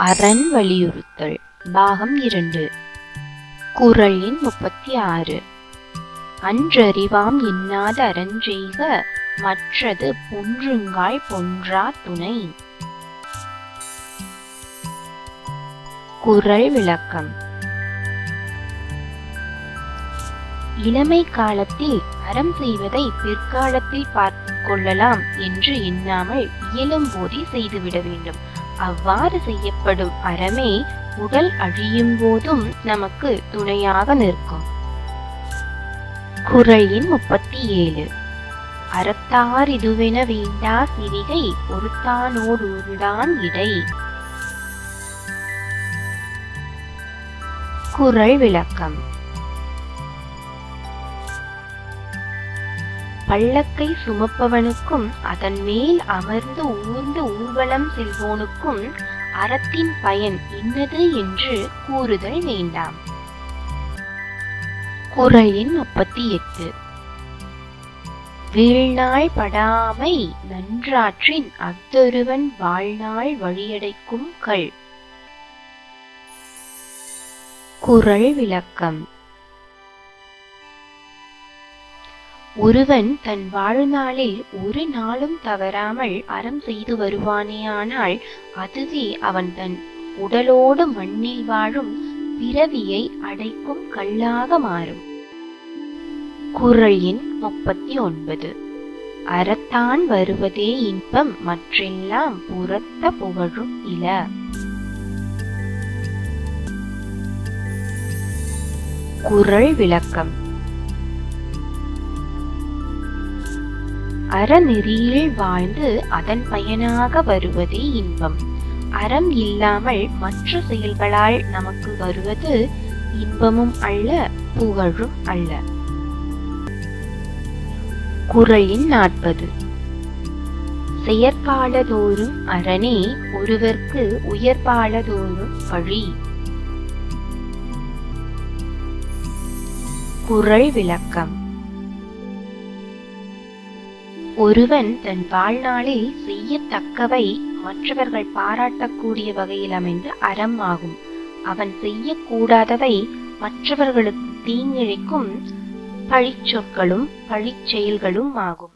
அரண் வலியுறுத்தல் பாகம் 2 குறள் எண் 36. அன்றறிவாம் இன்னாத அறஞ்செய்க மற்றது பொன்றுங்கால் பொன்றா துணை. குறள் விளக்கம். இளமை காலத்தில் அறம் செய்வதை பிற்காலத்தில் பார்த்து கொள்ளலாம் என்று எண்ணாமல் இயலும் போதே செய்துவிட வேண்டும். அவ்வாறு செய்யப்படும் அறமே உடல் அழியும் போதும் நமக்கு துணையாக நிற்கும். குறள் எண் 37. அறத்தார் இதுவென வேண்டா சிவிகை ஒருத்தானோடுதான் இடை. குறள் விளக்கம். பல்லக்கை சுமப்பவனுக்கும் அதன் மேல் அமர்ந்து ஊர்ந்து ஊர்வலம் செல்வோனுக்கும் அறத்தின் பயன் இன்னது என்று கூறுதல் வேண்டாம். குறள் எண் 38. வீழ்நாள் படாமை நன்றாற்றின் அஃதொருவன் வாழ்நாள் வழியடைக்கும் கள். குறள் விளக்கம். ஒருவன் தன் வாழ்நாளில் ஒரு நாளும் தவறாமல் அறம் செய்து வருவானேயானால் அதுவே அவன் தன் உடலோடு மண்ணில் வாழும் பிறவியை அடைக்கும் கல்லாக மாறும். குறள் எண் 39. அறத்தான் வருவதே இன்பம் மற்றெல்லாம் புறத்த புகழும் இல. குறள் விளக்கம். அறநெறியில் வாழ்ந்து அதன் பயனாக வருவதே இன்பம். அறம் இல்லாமல் மற்ற செயல்களால் நமக்கு வருவது இன்பமும் அல்ல, புகழும் அல்ல. குறள் எண் 40. செயற்பாலதோறும் அரணே ஒருவர்க்கு உயர்பாலதோறும் வழி. குறள் விளக்கம். ஒருவன் தன் வாழ்நாளில் செய்யத்தக்கவை மற்றவர்கள் பாராட்டக்கூடிய வகையில் அமைந்த அறம் ஆகும். அவன் செய்யக்கூடாதவை மற்றவர்களுக்கு தீங்கிழைக்கும் பழிச்சொற்களும் பழிச்செயல்களும் ஆகும்.